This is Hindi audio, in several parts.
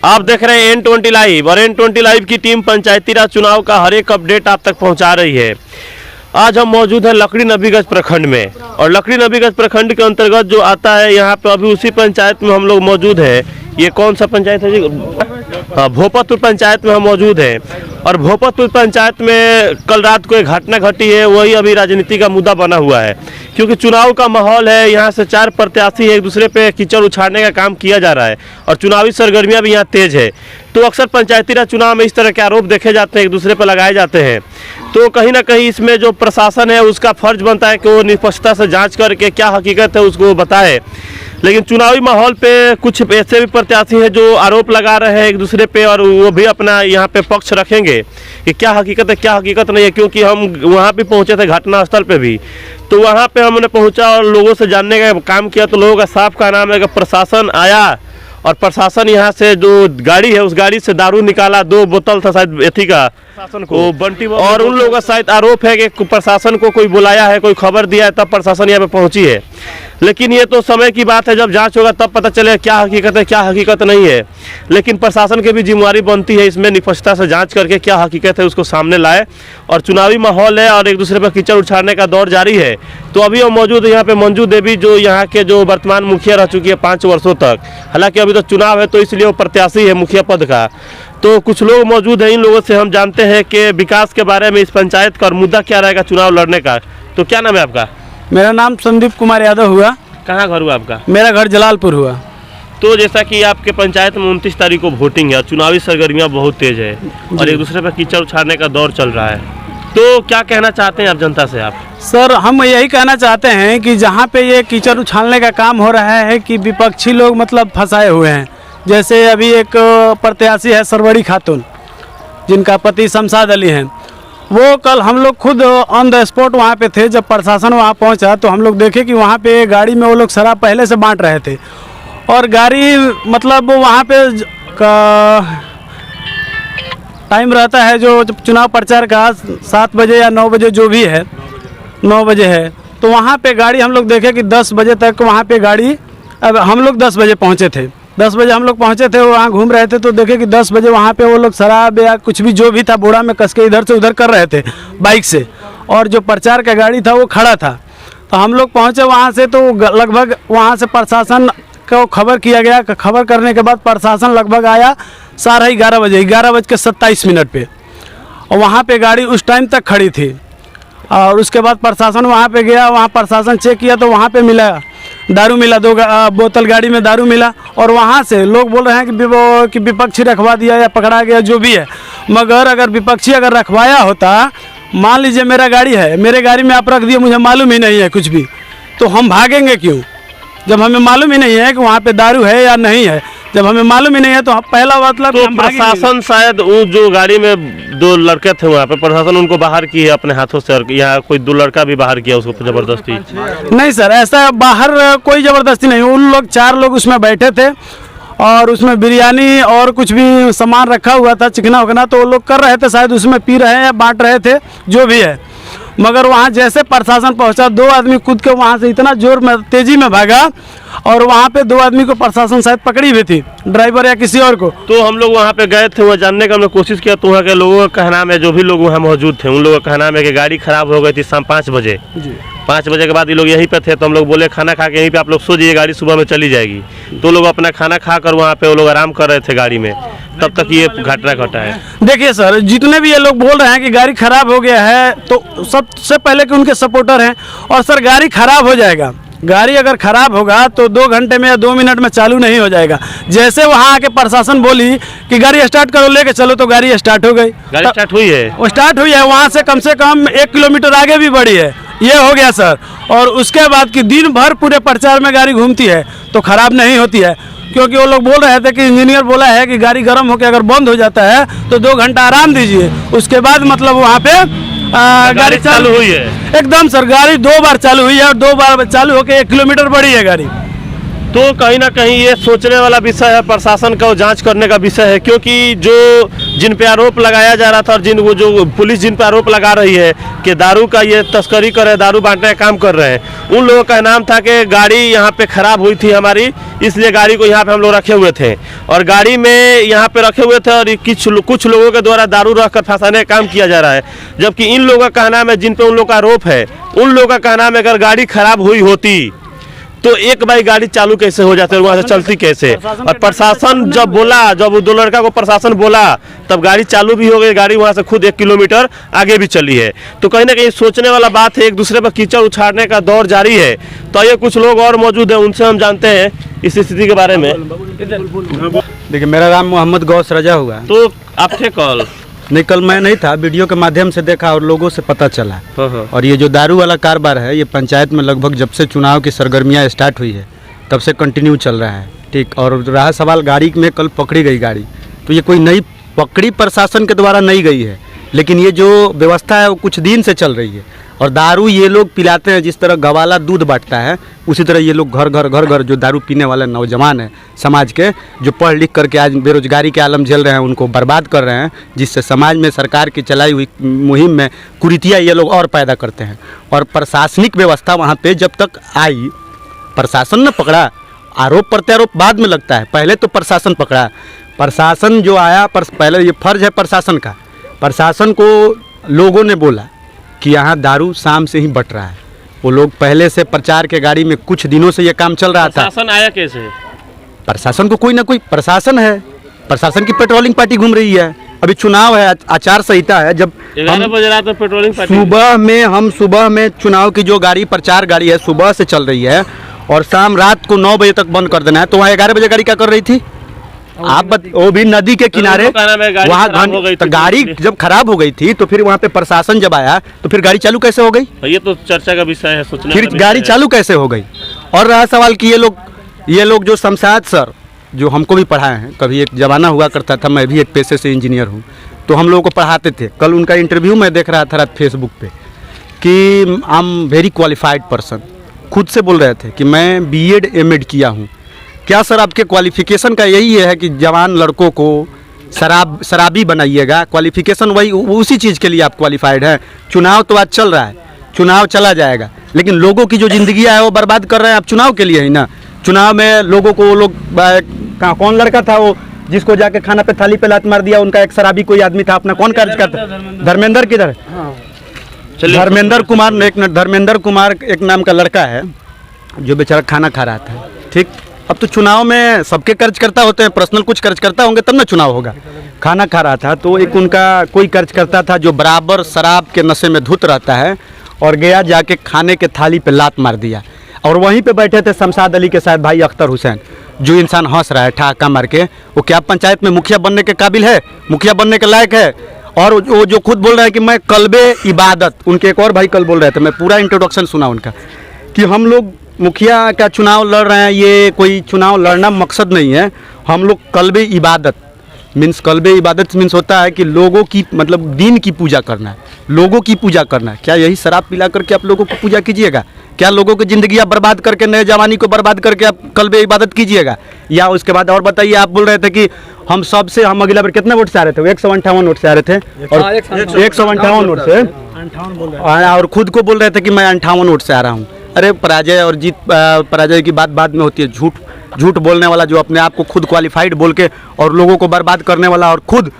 आप देख रहे हैं N20 लाइव और N20 लाइव की टीम पंचायती राज चुनाव का हर एक अपडेट आप तक पहुंचा रही है। आज हम मौजूद हैं लकड़ी नबीगंज प्रखंड में और लकड़ी नबीगंज प्रखंड के अंतर्गत जो आता है यहाँ पे अभी उसी पंचायत में हम लोग मौजूद हैं। ये कौन सा पंचायत है जी? हाँ, भोपतपुर पंचायत में हम मौजूद हैं और भोपतपुर पंचायत में कल रात को एक घटना घटी है, वही अभी राजनीति का मुद्दा बना हुआ है क्योंकि चुनाव का माहौल है। यहाँ से 4 प्रत्याशी एक दूसरे पे कीचड़ उछाड़ने का काम किया जा रहा है और चुनावी सरगर्मियाँ भी यहाँ तेज है। तो अक्सर पंचायती राज चुनाव में इस तरह के आरोप देखे जाते हैं, एक दूसरे पर लगाए जाते हैं। तो कहीं ना कहीं इसमें जो प्रशासन है उसका फर्ज बनता है कि वो निष्पक्षता से जांच करके क्या हकीकत है उसको बताए। लेकिन चुनावी माहौल पे कुछ ऐसे भी प्रत्याशी हैं जो आरोप लगा रहे हैं एक दूसरे पे और वो भी अपना यहाँ पे पक्ष रखेंगे कि क्या हकीकत है क्या हकीकत नहीं है। क्योंकि हम वहाँ भी पहुँचे थे घटनास्थल पे भी, तो वहाँ पे हमने पहुँचा और लोगों से जानने का काम किया। तो लोगों का साफ का नाम है कि प्रशासन आया और प्रशासन यहाँ से जो गाड़ी है उस गाड़ी से दारू निकाला, 2 बोतल था शायद एथी का प्रशासन को बंटी, और उन लोगों का शायद आरोप है कि प्रशासन को कोई बुलाया है, कोई खबर दिया है तब प्रशासन यहाँ पे पहुंची है। लेकिन ये तो समय की बात है, जब जांच होगा तब पता चलेगा क्या हकीकत है क्या हकीकत नहीं है। लेकिन प्रशासन की भी जिम्मेदारी बनती है इसमें निष्पक्षता से जांच करके क्या हकीकत है उसको सामने लाए। और चुनावी माहौल है और एक दूसरे पर कीचड़ उछाड़ने का दौर जारी है। तो अभी हम मौजूद है यहाँ पे मंजू देवी जो यहाँ के जो वर्तमान मुखिया रह चुकी है 5 वर्षों तक। हालांकि अभी तो चुनाव है तो इसलिए वो प्रत्याशी है मुखिया पद का। तो कुछ लोग मौजूद हैं, इन लोगों से हम जानते हैं कि विकास के बारे में इस पंचायत का और मुद्दा क्या रहेगा चुनाव लड़ने का। तो क्या नाम है आपका? मेरा नाम संदीप कुमार यादव हुआ। कहाँ घर हुआ आपका? मेरा घर जलालपुर हुआ। तो जैसा कि आपके पंचायत में 29 तारीख को वोटिंग है और चुनावी सरगर्मियाँ बहुत तेज है और एक दूसरे पर कीचड़ उछाड़ने का दौर चल रहा है, तो क्या कहना चाहते हैं आप जनता से? आप सर, हम यही कहना चाहते हैं कि जहाँ पे ये कीचड़ उछालने का काम हो रहा है कि विपक्षी लोग मतलब फंसाए हुए हैं। जैसे अभी एक प्रत्याशी है सरवड़ी खातून जिनका पति शमशाद अली हैं, वो कल हम लोग खुद ऑन द स्पॉट वहाँ पे थे। जब प्रशासन वहाँ पहुँचा तो हम लोग देखे कि वहाँ पे गाड़ी में वो लोग शराब पहले से बांट रहे थे और गाड़ी मतलब वहाँ पे टाइम रहता है जो चुनाव प्रचार का 7 बजे या 9 बजे जो भी है, 9 बजे है। तो वहाँ पे गाड़ी हम लोग देखे कि 10 बजे तक वहाँ पे गाड़ी, अब हम लोग 10 बजे पहुँचे थे, 10 बजे हम लोग पहुँचे थे, वहाँ घूम रहे थे। तो देखे कि 10 बजे वहाँ पे वो लोग शराब या कुछ भी जो भी था बोरा में कस के इधर से उधर कर रहे थे बाइक से, और जो प्रचार का गाड़ी था वो खड़ा था। तो हम लोग पहुँचे वहाँ से, तो लगभग वहाँ से प्रशासन को खबर किया गया। खबर करने के बाद प्रशासन लगभग आया 11:30 बजे, 11:27 पे, और वहाँ पे गाड़ी उस टाइम तक खड़ी थी। और उसके बाद प्रशासन वहाँ पे गया, वहाँ प्रशासन चेक किया तो वहाँ पे मिला दारू मिला, 2 बोतल गाड़ी में दारू मिला। और वहाँ से लोग बोल रहे हैं कि विपक्षी रखवा दिया या पकड़ा गया जो भी है। मगर अगर विपक्षी अगर रखवाया होता, मान लीजिए मेरा गाड़ी है, मेरे गाड़ी में आप रख दिए, मुझे मालूम ही नहीं है कुछ भी, तो हम भागेंगे क्यों? जब हमें मालूम ही नहीं है कि वहाँ पे दारू है या नहीं है, जब हमें मालूम ही नहीं है तो पहला मतलब तो प्रशासन शायद वो जो गाड़ी में 2 लड़के थे वहाँ पे, प्रशासन उनको बाहर की है अपने हाथों से, और यहाँ कोई 2 लड़का भी बाहर किया उसको जबरदस्ती? नहीं सर, ऐसा बाहर कोई जबरदस्ती नहीं। उन लोग 4 लोग उसमें बैठे थे और उसमें बिरयानी और कुछ भी सामान रखा हुआ था, चिकना उकना, तो वो लोग कर रहे थे, शायद उसमें पी रहे हैं या बांट रहे थे जो भी है। मगर वहाँ जैसे प्रशासन पहुँचा, 2 आदमी कूद के वहाँ से इतना जोर में तेज़ी में भागा और वहाँ पे 2 आदमी को प्रशासन शायद पकड़ी हुई थी, ड्राइवर या किसी और को। तो हम लोग वहाँ पे गए थे, वह जानने का हमने कोशिश किया। तो वहाँ के लोगों का कहना है, जो भी लोग वहाँ मौजूद थे उन लोगों का कहना है कि गाड़ी खराब हो गई थी शाम 5 बजे। 5 बजे के बाद ये लोग यहीं पे थे, तो हम लोग बोले खाना खा के यहीं पे आप लोग सो जाइए, गाड़ी सुबह में चली जाएगी। तो लोग अपना खाना खा कर वहाँ पे वो लोग आराम कर रहे थे गाड़ी में, तब तक ये घटना घटा है। देखिए सर, जितने भी ये लोग बोल रहे हैं कि गाड़ी खराब हो गया है, तो सबसे पहले कि उनके सपोर्टर हैं। और सर, गाड़ी खराब हो जाएगा, गाड़ी अगर खराब होगा तो 2 घंटे में या 2 मिनट में चालू नहीं हो जाएगा। जैसे वहाँ आके प्रशासन बोली कि गाड़ी स्टार्ट करो, लेके चलो, तो गाड़ी स्टार्ट हो गई। गाड़ी स्टार्ट हुई है? वो स्टार्ट हुई है, वहाँ से कम 1 किलोमीटर आगे भी बढ़ी है, ये हो गया सर। और उसके बाद कि दिन भर पूरे प्रचार में गाड़ी घूमती है तो खराब नहीं होती है, क्योंकि वो लोग बोल रहे थे कि इंजीनियर बोला है कि गाड़ी गर्म होकर अगर बंद हो जाता है तो 2 घंटा आराम दीजिए, उसके बाद मतलब वहाँ पे गाड़ी चालू हुई है। एकदम सर, गाड़ी 2 बार चालू हुई है और 2 बार चालू होकर 1 किलोमीटर बढ़ी है गाड़ी। तो कहीं ना कहीं ये सोचने वाला विषय है, प्रशासन का जांच करने का विषय है, क्योंकि जो जिन पे आरोप लगाया जा रहा था और जो पुलिस जिन पे आरोप लगा रही है कि दारू का ये तस्करी कर रहे हैं, दारू बांटने का काम कर रहे हैं, उन लोगों का नाम था कि गाड़ी यहाँ पे खराब हुई थी हमारी, इसलिए गाड़ी को यहाँ पे हम लोग रखे हुए थे और गाड़ी में यहाँ पे रखे हुए थे और कुछ लोगों के द्वारा दारू रख कर फंसाने का काम किया जा रहा है। जबकि इन लोगों का कहना है, जिन पे उन लोग का आरोप है, उन लोगों का कहना है अगर गाड़ी खराब हुई होती तो एक बार गाड़ी चालू कैसे हो जाती है, वहाँ से चलती कैसे। और प्रशासन जब बोला, जब वो दो लड़का को प्रशासन बोला तब गाड़ी चालू भी हो गई, गाड़ी वहाँ से खुद 1 किलोमीटर आगे भी चली है। तो कहीं ना कहीं सोचने वाला बात है, एक दूसरे पर कीचड़ उछाड़ने का दौर जारी है। तो ये कुछ लोग और मौजूद हैं, उनसे हम जानते हैं इस स्थिति के बारे में। देखिए, मेरा नाम मोहम्मद गौस रजा हुआ है। तो आप थे कल? नहीं, कल मैं नहीं था, वीडियो के माध्यम से देखा और लोगों से पता चला। और ये जो दारू वाला कारोबार है, ये पंचायत में लगभग जब से चुनाव की सरगर्मियाँ स्टार्ट हुई है तब से कंटिन्यू चल रहा है। ठीक, और रहा सवाल गाड़ी में, कल पकड़ी गई गाड़ी, तो ये कोई नई पकड़ी प्रशासन के द्वारा नहीं गई है, लेकिन ये जो व्यवस्था है वो कुछ दिन से चल रही है। और दारू ये लोग पिलाते हैं, जिस तरह गवाला दूध बांटता है उसी तरह ये लोग घर घर जो दारू पीने वाले नौजवान हैं समाज के, जो पढ़ लिख करके आज बेरोजगारी के आलम झेल रहे हैं, उनको बर्बाद कर रहे हैं, जिससे समाज में सरकार की चलाई हुई मुहिम में कुरीतियाँ ये लोग और पैदा करते हैं। और प्रशासनिक व्यवस्था वहाँ पे जब तक आई, प्रशासन ने पकड़ा, आरोप प्रत्यारोप बाद में लगता है, पहले तो प्रशासन पकड़ा। प्रशासन जो आया, पहले ये फर्ज है प्रशासन का, प्रशासन को लोगों ने बोला कि यहाँ दारू शाम से ही बट रहा है। वो लोग पहले से प्रचार के गाड़ी में कुछ दिनों से ये काम चल रहा था। प्रशासन आया कैसे? प्रशासन को कोई ना कोई प्रशासन है, प्रशासन की पेट्रोलिंग पार्टी घूम रही है। अभी चुनाव है, आचार संहिता है, जब 11 बजे रात में पेट्रोलिंग पार्टी, सुबह में चुनाव की जो गाड़ी प्रचार गाड़ी है सुबह से चल रही है और शाम रात को 9 बजे तक बंद कर देना है, तो वहाँ 11 बजे गाड़ी क्या कर रही थी? आप वो भी नदी के किनारे, वहाँ तो गाड़ी जब खराब हो गई थी तो फिर वहाँ पे प्रशासन जब आया तो फिर गाड़ी चालू कैसे हो गई? ये तो चर्चा का विषय है, सोचने फिर गाड़ी चालू कैसे हो गई? और रहा सवाल कि ये लोग जो शमशाद सर, जो हमको भी पढ़ाए हैं, कभी एक जमाना हुआ करता था, मैं भी एक पेशे से इंजीनियर हूँ, तो हम लोगों को पढ़ाते थे। कल उनका इंटरव्यू मैं देख रहा था रात फेसबुक पे कि I am very qualified person, खुद से बोल रहे थे कि मैं BEd M.Ed किया हूँ। क्या सर आपके क्वालिफिकेशन का यही है कि जवान लड़कों को शराबी बनाइएगा? क्वालिफिकेशन वही, उसी चीज़ के लिए आप क्वालिफाइड हैं? चुनाव तो आज चल रहा है, चुनाव चला जाएगा, लेकिन लोगों की जो ज़िंदगी है वो बर्बाद कर रहे हैं आप चुनाव के लिए ही ना। चुनाव में लोगों को वो लोग, कौन लड़का था वो जिसको जाके खाना पे थाली पे लात मार दिया, उनका एक शराबी कोई आदमी था, अपना कौन कार्य करता? धर्मेंद्र किधर? धर्मेंद्र कुमार एक नाम का लड़का है जो बेचारा खाना खा रहा था। ठीक, अब तो चुनाव में सबके कार्यकर्ता होते हैं, पर्सनल कुछ कार्यकर्ता होंगे तब ना चुनाव होगा। खाना खा रहा था तो एक उनका कोई कार्यकर्ता था जो बराबर शराब के नशे में धुत रहता है और गया जाके खाने के थाली पे लात मार दिया। और वहीं पे बैठे थे शमशाद अली के साथ भाई अख्तर हुसैन, जो इंसान हंस रहा है ठहाका मार के, वो क्या पंचायत में मुखिया बनने के काबिल है, मुखिया बनने के लायक है? और वो जो खुद बोल रहा है कि मैं कल्बे इबादत, उनके एक और भाई कल बोल रहे थे, मैं पूरा इंट्रोडक्शन सुना उनका, कि हम लोग मुखिया का चुनाव लड़ रहे हैं, ये कोई चुनाव लड़ना मकसद नहीं है, हम लोग कल्बे इबादत कल्बे इबादत मीन्स होता है कि लोगों की, मतलब दीन की पूजा करना है, लोगों की पूजा करना है। क्या यही शराब पिला करके आप लोगों को पूजा कीजिएगा? क्या लोगों की ज़िंदगी आप बर्बाद करके, नए जवानी को बर्बाद करके आप कल्बे इबादत कीजिएगा? या उसके बाद और बताइए, आप बोल रहे थे कि हम अगला बार कितने वोट से आ रहे थे? 158 वोट से आ रहे थे, और 158 वोट से, और खुद को बोल रहे थे कि मैं 58 वोट से आ रहा हूँ। अरे पराजय और जीत, पराजय की बात बाद में होती है। झूठ बोलने वाला, जो अपने आप को खुद क्वालिफाइड बोल के और लोगों को बर्बाद करने वाला, और खुद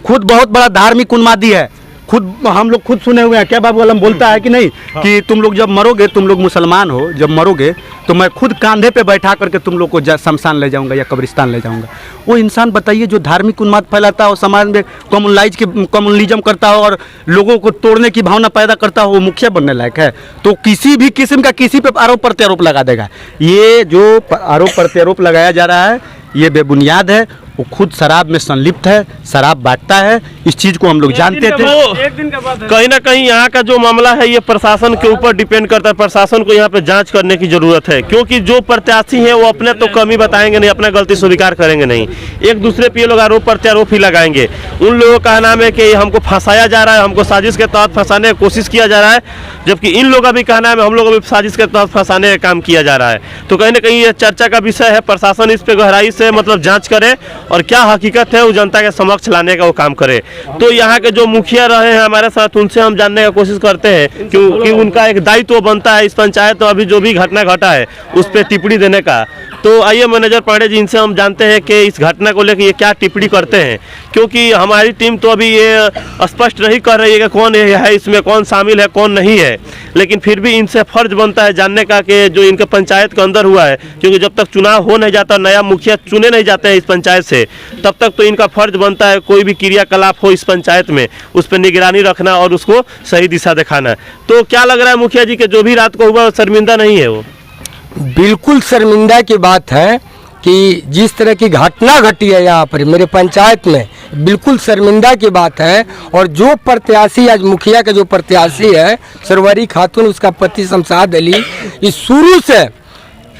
बहुत बड़ा धार्मिक उन्मादी है। हम लोग खुद सुने हुए हैं, क्या बाबू आलम बोलता है कि नहीं, कि तुम लोग जब मरोगे, तुम लोग मुसलमान हो, जब मरोगे तो मैं खुद कंधे पे बैठा करके तुम लोग को शमशान ले जाऊंगा या कब्रिस्तान ले जाऊंगा। वो इंसान बताइए जो धार्मिक उन्माद फैलाता हो, समाज में कम्युनलिज्म करता हो और लोगों को तोड़ने की भावना पैदा करता हो, वो मुखिया बनने लायक है? तो किसी भी किस्म का किसी पे आरोप प्रत्यारोप लगा देगा। ये जो आरोप प्रत्यारोप लगाया जा रहा है ये बेबुनियाद है। वो खुद शराब में संलिप्त है, शराब बांटता है। इस चीज़ को हम लोग जानते थे। एक दिन का बात है। कहीं ना कहीं यहाँ का जो मामला है ये प्रशासन के ऊपर डिपेंड करता है। प्रशासन को यहाँ पे जांच करने की जरूरत है, क्योंकि जो प्रत्याशी हैं वो अपने तो कमी बताएंगे नहीं, अपना गलती स्वीकार करेंगे नहीं, एक दूसरे पे ये लोग आरोप प्रत्यारोप ही लगाएंगे। उन लोगों का नाम है कि हमको फंसाया जा रहा है, हमको साजिश के तहत फंसाने की कोशिश किया जा रहा है, जबकि इन लोगों का भी कहना है हम लोगों को भी साजिश के तहत फंसाने का काम किया जा रहा है। तो कहीं ना कहीं ये चर्चा का विषय है। प्रशासन इस पे गहराई से मतलब जांच करे और क्या हकीकत है वो जनता के समक्ष लाने का वो काम करे। तो यहाँ के जो मुखिया रहे हैं हमारे साथ, उनसे हम जानने का कोशिश करते हैं क्योंकि उनका एक दायित्व बनता है इस पंचायत तो अभी जो भी घटना घटा है उस पर टिप्पणी देने का। तो आइए मैनेजर पांडे जी, इनसे हम जानते हैं कि इस घटना को लेकर ये क्या टिप्पणी करते हैं, क्योंकि हमारी टीम तो अभी ये स्पष्ट नहीं कर रही है कि कौन है इसमें, कौन शामिल है कौन नहीं है, लेकिन फिर भी इनसे फर्ज बनता है जानने का कि जो इनके पंचायत के अंदर हुआ है, क्योंकि जब तक चुनाव हो नहीं जाता, नया मुखिया चुने नहीं जाते हैं इस पंचायत से, तब तक तो इनका फर्ज बनता है कोई भी क्रियाकलाप हो इस पंचायत में उस पर निगरानी रखना और उसको सही दिशा दिखाना। तो क्या लग रहा है मुखिया जी कि जो भी रात को हुआ शर्मिंदा नहीं है? वो बिल्कुल शर्मिंदा की बात है कि जिस तरह की घटना घटी है यहाँ पर मेरे पंचायत में, बिल्कुल शर्मिंदा की बात है। और जो प्रत्याशी आज मुखिया का जो प्रत्याशी है सरवरी खातून, उसका पति शमशाद अली, इस शुरू से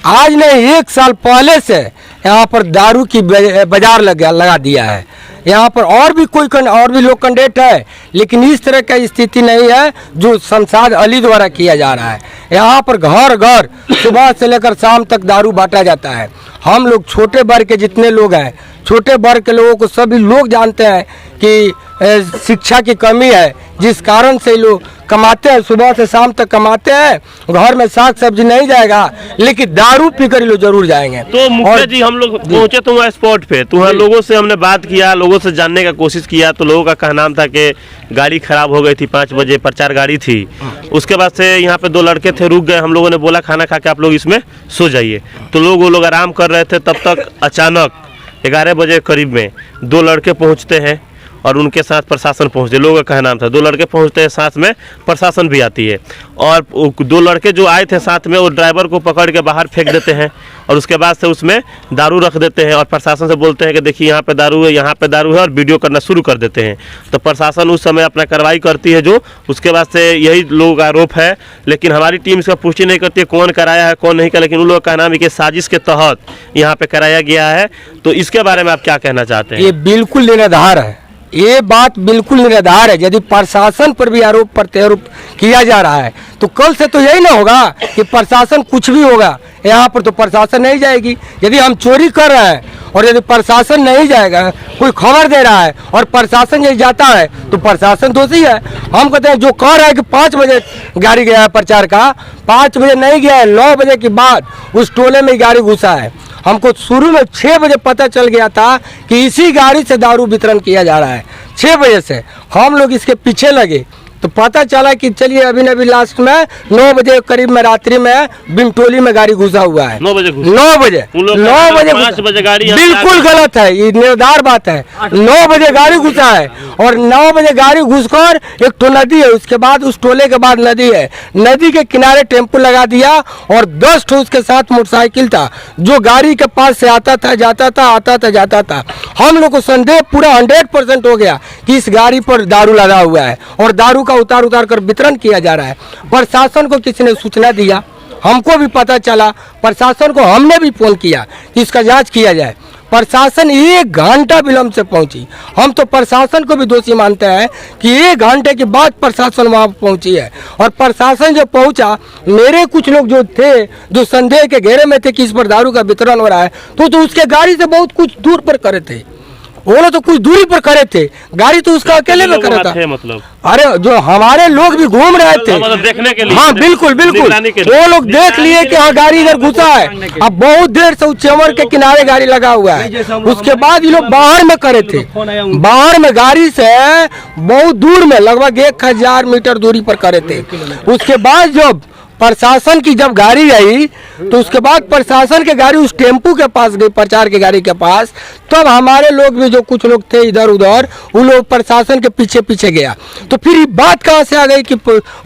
आज नहीं 1 साल पहले से यहाँ पर दारू की बाजार लगा दिया है। यहाँ पर और भी लोग कैंडिडेट है, लेकिन इस तरह का स्थिति नहीं है जो शमशाद अली द्वारा किया जा रहा है। यहाँ पर घर घर सुबह से लेकर शाम तक दारू बांटा जाता है। हम लोग छोटे वर्ग के जितने लोग हैं, छोटे वर्ग के लोगों को सभी लोग जानते हैं कि शिक्षा की कमी है, जिस कारण से लोग कमाते हैं, सुबह से शाम तक कमाते हैं, घर में साग सब्जी नहीं जाएगा, लेकिन दारू पीकर लोग जरूर जाएंगे। तो मुखिया जी, हम लोग पहुंचे तो वहाँ स्पॉट पे, तो वहाँ लोगों से हमने बात किया, लोगों से जानने का कोशिश किया, तो लोगों का कहना था कि गाड़ी खराब हो गई थी, 5 बजे प्रचार गाड़ी थी। उसके बाद से यहाँ पे 2 लड़के थे, रुक गए। हम लोगों ने बोला खाना खा के आप लोग इसमें सो जाइए, तो वो लोग आराम कर रहे थे। तब तक अचानक 11 बजे करीब में 2 लड़के पहुँचते हैं और उनके साथ प्रशासन पहुँचते। लोगों का कहना था 2 लड़के पहुँचते हैं, साथ में प्रशासन भी आती है, और 2 लड़के जो आए थे साथ में वो ड्राइवर को पकड़ के बाहर फेंक देते हैं और उसके बाद से उसमें दारू रख देते हैं और प्रशासन से बोलते हैं कि देखिए यहाँ पे दारू है, यहाँ पे दारू है, और वीडियो करना शुरू कर देते हैं। तो प्रशासन उस समय अपना कार्रवाई करती है जो उसके बाद से यही लोगों का आरोप है, लेकिन हमारी टीम इसका पुष्टि नहीं करती है कौन कराया है कौन नहीं कराया, लेकिन उन लोगों का नाम है कि साजिश के तहत यहाँ पे कराया गया है। तो इसके बारे में आप क्या कहना चाहते हैं? ये बिल्कुल निराधार है, ये बात बिल्कुल निराधार है। यदि प्रशासन पर भी आरोप प्रत्यारोप किया जा रहा है तो कल से तो यही ना होगा कि प्रशासन कुछ भी होगा, यहाँ पर तो प्रशासन नहीं जाएगी। यदि हम चोरी कर रहे हैं और यदि प्रशासन नहीं जाएगा, कोई खबर दे रहा है और प्रशासन यदि जाता है तो प्रशासन दोषी है। हम कहते हैं जो कह रहा है कि 5 बजे गाड़ी गया है प्रचार का, 5 बजे नहीं गया है, 9 बजे के बाद उस टोले में गाड़ी घुसा है। हमको शुरू में 6 बजे पता चल गया था कि इसी गाड़ी से दारू वितरण किया जा रहा है। 6 बजे से हम लोग इसके पीछे लगे तो पता चला कि चलिए अभी लास्ट में 9 बजे करीब में रात्रि में बिमटोली में गाड़ी घुसा हुआ है। 9 बजे 9 बजे 5 बजे गाड़ी, बिल्कुल गलत है, ये निर्धार बात है। 9 बजे गाड़ी घुसा है और 9 बजे गाड़ी घुसकर एक तो नदी है, उसके बाद उस टोले के बाद नदी है, नदी के किनारे टेम्पो लगा दिया और 10 ठो उसके साथ मोटरसाइकिल था जो गाड़ी के पास से आता था जाता था, आता था जाता था। हम लोग को संदेह पूरा 100% हो गया कि इस गाड़ी पर दारू लगा हुआ है और दारू का उतार कर वितरण किया जा रहा है। प्रशासन को किसी ने सूचना दिया, हमको भी पता चला, प्रशासन को हमने भी फोन किया कि इसका जांच किया जाए। प्रशासन 1 घंटा विलंब से पहुंची। हम तो प्रशासन को भी दोषी मानते हैं कि 1 घंटे के बाद प्रशासन वहां पहुंची है। और प्रशासन जब पहुंचा, मेरे कुछ लोग जो थे जो संदेह के घेरे में थे कि इस पर दारू का वितरण हो रहा है, तो उसके गाड़ी से बहुत कुछ दूर पर करे थे, वो लोग तो कुछ दूरी पर खड़े थे, गाड़ी तो उसका अकेले में खड़ा था। मतलब अरे जो हमारे लोग भी घूम रहे थे मतलब देखने के लिए, हाँ बिल्कुल बिल्कुल, वो लोग देख लिए कि हाँ गाड़ी इधर घुसा है। अब बहुत देर से चमर के किनारे गाड़ी लगा हुआ है। उसके बाद ये लोग बाहर में खड़े थे, बाहर में गाड़ी से बहुत दूर में लगभग 1000 मीटर दूरी पर खड़े थे। उसके बाद जब प्रशासन की जब गाड़ी आई तो उसके बाद प्रशासन की गाड़ी उस टेम्पू के पास गई, प्रचार की गाड़ी के पास, तब हमारे लोग भी जो कुछ लोग थे इधर उधर, उन लोग प्रशासन के पीछे पीछे गया। तो फिर ये बात कहाँ से आ गई कि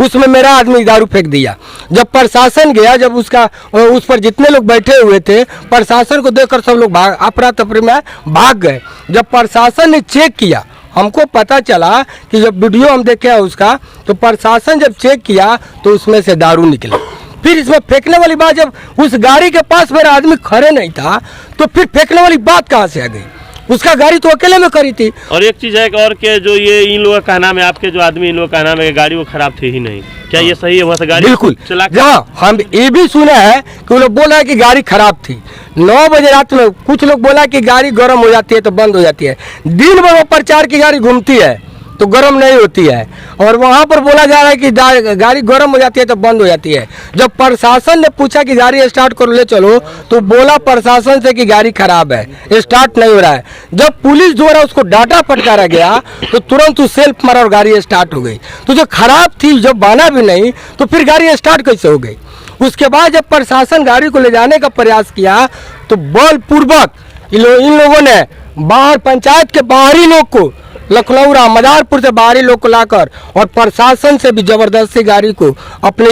उसमें मेरा आदमी दारू फेंक दिया। जब प्रशासन गया, जब उस पर जितने लोग बैठे हुए थे, प्रशासन को देखकर सब लोग अफरा तफरी में भाग गए। जब प्रशासन ने चेक किया, हमको पता चला कि जब वीडियो हम देखे उसका, तो प्रशासन जब चेक किया तो उसमें से दारू निकला। फिर इसमें फेंकने वाली बात, जब उस गाड़ी के पास मेरा आदमी खड़े नहीं था तो फिर फेंकने वाली बात कहाँ से आ गई? उसका गाड़ी तो अकेले में करी थी। और एक चीज है कि और के जो ये इन लोगों का नाम है, आपके जो आदमी इन लोगों का नाम है, गाड़ी वो खराब थी ही नहीं, क्या ये सही है? वहाँ से गाड़ी बिल्कुल चला हाँ, हम ये भी सुने हैं कि वो लोग बोला है कि गाड़ी खराब थी। 9 बजे रात में कुछ लोग बोला कि गाड़ी गर्म हो जाती है तो बंद हो जाती है। दिन भर वो प्रचार की गाड़ी घूमती है तो गर्म नहीं होती है, और वहाँ पर बोला जा रहा है कि गाड़ी गर्म हो जाती है तो बंद हो जाती है। जब प्रशासन ने पूछा कि गाड़ी स्टार्ट करो ले चलो, तो बोला प्रशासन से कि गाड़ी खराब है, स्टार्ट नहीं हो रहा है। जब पुलिस द्वारा उसको डाटा फटकारा गया तो तुरंत उस सेल्फ मारा और गाड़ी स्टार्ट हो गई। तो जो खराब थी, जब बना भी नहीं तो फिर गाड़ी स्टार्ट कैसे हो गई? उसके बाद जब प्रशासन गाड़ी को ले जाने का प्रयास किया तो बलपूर्वक इन लोगों ने बाहर पंचायत के बाहरी लोग को, लखनऊ मदारपुर से बाहरी लोग को लाकर और प्रशासन से भी जबरदस्ती गाड़ी को अपने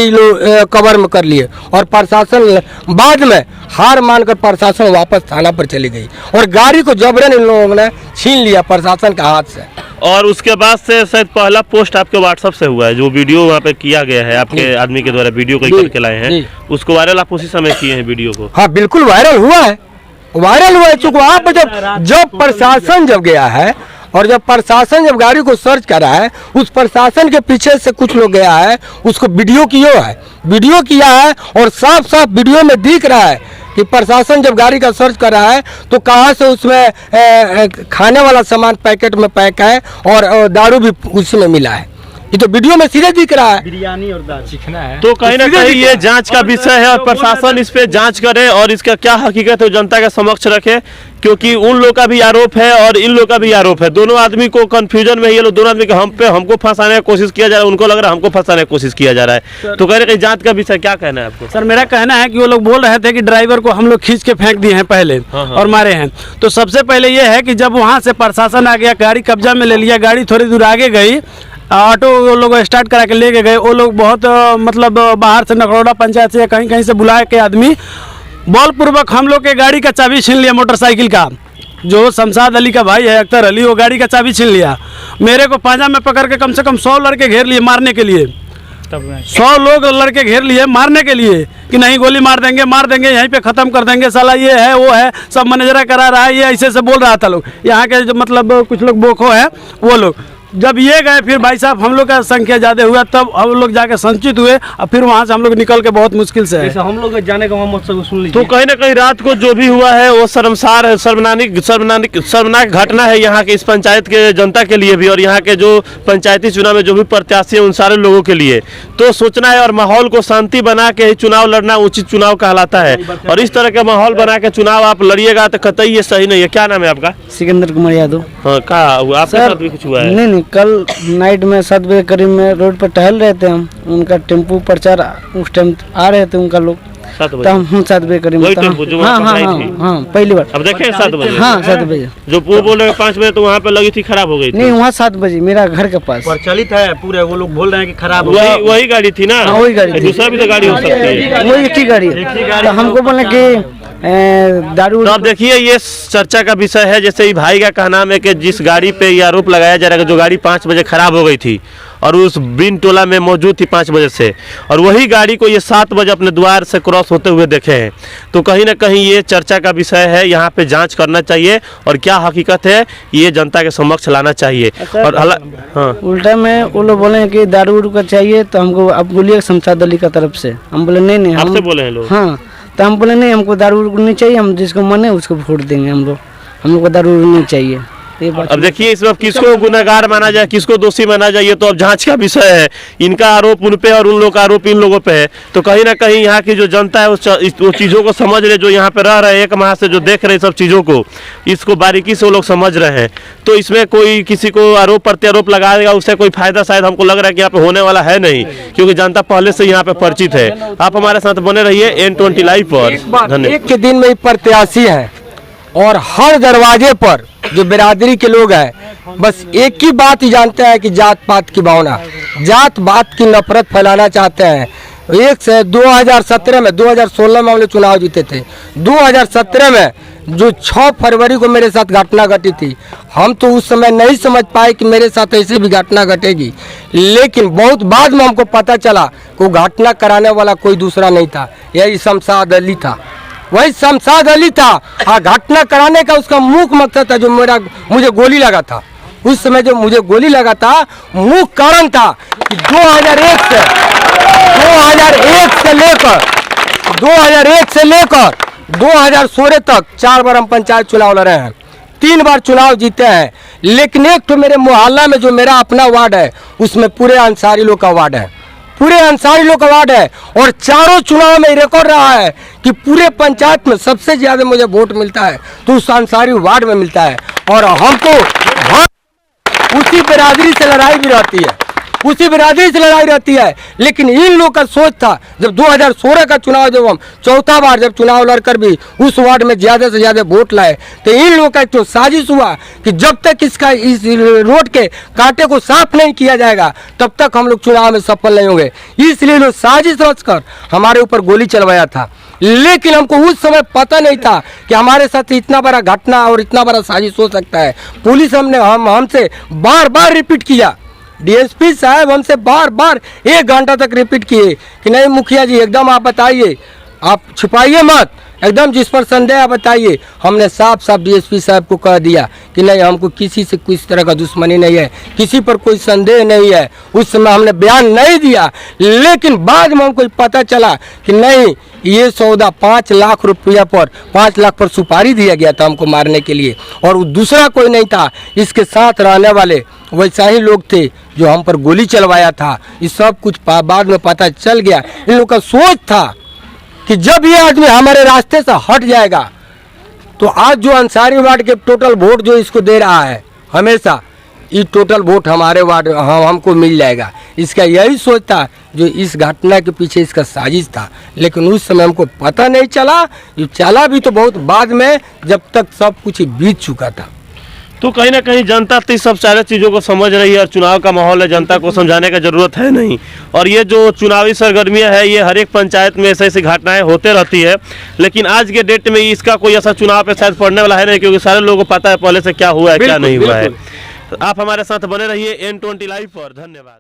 कवर में कर लिए, और प्रशासन बाद में हार मानकर प्रशासन वापस थाना पर चली गई और गाड़ी को जबरन इन लोगों ने छीन लिया प्रशासन के हाथ से। और उसके बाद से शायद पहला पोस्ट आपके व्हाट्सएप से हुआ है, जो वीडियो वहाँ पे किया गया है आपके आदमी के द्वारा, वीडियो को करके लाए हैं, उसको वायरल आप उसी समय किए हैं वीडियो को? हाँ बिल्कुल वायरल हुआ है, वायरल हुआ है। चूंकि वहाँ पर जब प्रशासन जब गया है और जब प्रशासन जब गाड़ी को सर्च करा है, उस प्रशासन के पीछे से कुछ लोग गया है, उसको वीडियो किया है और साफ साफ वीडियो में दिख रहा है कि प्रशासन जब गाड़ी का सर्च कर रहा है तो कहाँ से उसमें खाने वाला सामान पैकेट में पैक है और दारू भी उसी में मिला है। ये तो वीडियो में सीधे दिख रहा है, बिरयानी और दाल चिकना है। तो कहीं ना कहीं ये जांच का विषय है और प्रशासन इस पे जांच करे और इसका क्या हकीकत है जनता के समक्ष रखे, क्योंकि उन लोग का भी आरोप है और इन लोग का भी आरोप है। दोनों आदमी को कंफ्यूजन में, ये लोग दोनों आदमी को हमको फंसाने की कोशिश किया जा रहा है, उनको लग रहा है हमको फंसाने की कोशिश किया जा रहा है। तो कह रहे जांच का विषय क्या कहना है आपको? सर मेरा कहना है कि वो लोग बोल रहे थे कि ड्राइवर को हम लोग खींच के फेंक दिए हैं पहले और मारे हैं। तो सबसे पहले ये है कि जब वहाँ से प्रशासन आ गया, गाड़ी कब्जा में ले लिया, गाड़ी थोड़ी दूर आगे गई, ऑटो वो लोग स्टार्ट करा के लेके गए। वो लोग बहुत मतलब बाहर से नगरौड़ा पंचायत से कहीं कहीं से बुला के आदमी बलपूर्वक हम लोग के गाड़ी का चाबी छीन लिया, मोटरसाइकिल का। जो शमशाद अली का भाई है अख्तर अली, वो गाड़ी का चाबी छीन लिया। मेरे को पांजा में पकड़ के कम से कम 100 लड़के घेर लिए मारने के लिए, 100 लोग लड़के घेर लिए मारने के लिए कि नहीं गोली मार देंगे यहीं पे ख़त्म कर देंगे, साला ये है वो है, सब मैनेजरा करा रहा है, ये ऐसे से बोल रहा था लोग। यहाँ के जो मतलब कुछ लोग बोखो है वो लोग, जब ये गए फिर भाई साहब हम लोग का संख्या ज़्यादा हुआ, तब हम लोग जाके संचित हुए और फिर वहाँ से हम लोग निकल के बहुत मुश्किल से है। हम लोग जाने का वहाँ सुन लीजिए। तो कहीं ना कहीं रात को जो भी हुआ है वो शर्मसार है, शर्मनाक घटना है यहाँ के इस पंचायत के जनता के लिए भी और यहाँ के जो पंचायती चुनाव में जो भी प्रत्याशी है उन सारे लोगों के लिए। तो सोचना है और माहौल को शांति बना के ही चुनाव लड़ना उचित चुनाव कहलाता है, और इस तरह का माहौल बना के चुनाव आप लड़िएगा तो कतई ये सही नहीं है। क्या नाम है आपका? सिकंदर कुमार यादव। हाँ, कहा आपके साथ भी कुछ हुआ है? नहीं, कल नाइट में 7 बजे करीब में रोड पर टहल रहे थे हम, उनका टेम्पू प्रचार उस टाइम आ रहे थे उनका लोग, 7 बजे? तो हम 7 बजे करीब में, हाँ पहली बार। अब देखे 7 बजे? हाँ 7 बजे। जो बोल रहे 5 बजे तो वहाँ पे लगी थी, खराब हो गई थी? नहीं, वहाँ 7 बजे मेरा घर के पास प्रचलित है पूरे, वो लोग बोल रहे हैं कि खराब हो वही गाड़ी थी ना? वही गाड़ी थी। दूसरा भी तो गाड़ी हो सकती है, वही ठीक गाड़ी है। तो हमको बोले कि दारू। तो आप देखिए ये चर्चा का विषय है। जैसे ही भाई का कहना है कि जिस गाड़ी पे ये आरोप लगाया जा रहा है, जो गाड़ी 5 बजे खराब हो गई थी और उस बिन टोला में मौजूद थी 5 बजे से, और वही गाड़ी को ये 7 बजे अपने द्वार से क्रॉस होते हुए देखे हैं। तो कहीं ना कहीं ये चर्चा का विषय है, यहाँ पे जांच करना चाहिए और क्या हकीकत है ये जनता के समक्ष लाना चाहिए। और हाँ, उल्टा में वो लोग बोले कि दारू उरू का चाहिए, तो हमको आप बोलिए शमशाद अली का तरफ से, हम बोले नहीं आपसे बोले हैं लोग? हाँ, तो हम बोले नहीं हमको दारू नहीं चाहिए, हम जिसको मन है उसको वोट देंगे, हम लोग को दारू नहीं चाहिए। ये बात अब देखिए इसमें अब किसको गुनहगार माना जाए, किसको दोषी माना जाए, ये तो अब जांच का विषय है। इनका आरोप उन पे और उन लोग का आरोप इन लोगों पे है। तो कहीं ना कहीं यहाँ की जो जनता है वो चीज़ों को समझ रहे, जो यहाँ पे रह रहे हैं 1 माह से, जो देख रहे हैं सब चीज़ों को, इसको बारीकी से वो लोग समझ रहे हैं। तो इसमें कोई किसी को आरोप प्रत्यारोप लगाएगा, उससे कोई फायदा शायद हमको लग रहा है कि यहाँ पे होने वाला है नहीं, क्योंकि जनता पहले से यहाँ पे परिचित है। आप हमारे साथ बने रहिए N20 लाइव पर। धन्यवाद। एक के दिन में ही प्रत्याशी हैं और हर दरवाजे पर जो बिरादरी के लोग हैं बस एक ही बात ही जानते हैं कि जात पात की भावना, जात पात की नफरत फैलाना चाहते हैं। एक से 2017 में 2016 में हम लोग चुनाव जीते थे। 2017 में जो 6 फरवरी को मेरे साथ घटना घटी थी, हम तो उस समय नहीं समझ पाए कि मेरे साथ ऐसी भी घटना घटेगी, लेकिन बहुत बाद में हमको पता चला कि वो घटना कराने वाला कोई दूसरा नहीं था, यही शमशाद अली था। वही शमशाद अली था। घटना कराने का उसका मुख्य मकसद था, जो मुझे गोली लगा था उस समय, जो मुझे गोली लगा था, मुख्य कारण था कि 2001 से लेकर 2016 तक 4 बार हम पंचायत चुनाव लड़े हैं, 3 बार चुनाव जीते हैं। लेकिन एक तो मेरे मोहल्ला में जो मेरा अपना वार्ड है, उसमें पूरे अंसारी लोग का वार्ड है, पूरे अंसारी लोग का वार्ड है। और चारों चुनाव में रिकॉर्ड रहा है कि पूरे पंचायत में सबसे ज्यादा मुझे वोट मिलता है तो उस अंसारी वार्ड में मिलता है। और हमको उसी बिरादरी से लड़ाई भी रहती है, उसी बिरादरी से लड़ाई रहती है। लेकिन इन लोग का सोच था, जब 2016 का चुनाव, जब हम 4था बार जब चुनाव लड़कर भी उस वार्ड में ज्यादा से ज्यादा वोट लाए, तो इन लोगों का जो साजिश हुआ कि जब तक इस रोड के कांटे को साफ नहीं किया जाएगा तब तक हम लोग चुनाव में सफल नहीं होंगे। इसलिए लोग साजिश रचकर हमारे ऊपर गोली चलवाया था। लेकिन हमको उस समय पता नहीं था कि हमारे साथ इतना बड़ा घटना और इतना बड़ा साजिश हो सकता है। पुलिस हमसे बार बार रिपीट किया, डीएसपी साहब हमसे बार बार 1 घंटा तक रिपीट किए कि नहीं मुखिया जी एकदम आप बताइए, आप छुपाइए मत, एकदम जिस पर संदेह है बताइए। हमने साफ साफ डीएसपी साहब को कह दिया कि नहीं, हमको किसी से किसी तरह का दुश्मनी नहीं है, किसी पर कोई संदेह नहीं है। उस समय हमने बयान नहीं दिया, लेकिन बाद में हमको पता चला कि नहीं, ये सौदा 5 लाख रुपया पर 5 लाख पर सुपारी दिया गया था हमको मारने के लिए, और वो दूसरा कोई नहीं था, इसके साथ रहने वाले वैसा ही लोग थे जो हम पर गोली चलवाया था। ये सब कुछ बाद में पता चल गया। इन लोग का सोच था कि जब ये आदमी हमारे रास्ते से हट जाएगा तो आज जो अंसारी वार्ड के टोटल वोट जो इसको दे रहा है, हमेशा ये टोटल वोट हमारे वार्ड हमको मिल जाएगा। इसका यही सोच था, जो इस घटना के पीछे इसका साजिश था। लेकिन उस समय हमको पता नहीं चला, ये चला भी तो बहुत बाद में, जब तक सब कुछ बीत चुका था। तो कहीं ना कहीं जनता तो सब सारे चीज़ों को समझ रही है, और चुनाव का माहौल है, जनता को समझाने का जरूरत है नहीं। और ये जो चुनावी सरगर्मियां है, ये हर एक पंचायत में ऐसी ऐसी घटनाएं होते रहती है। लेकिन आज के डेट में इसका कोई ऐसा चुनाव पे शायद पड़ने वाला है नहीं, क्योंकि सारे लोगों को पता है पहले से क्या हुआ है क्या नहीं हुआ है। तो आप हमारे साथ बने रहिए N20 लाइव पर। धन्यवाद।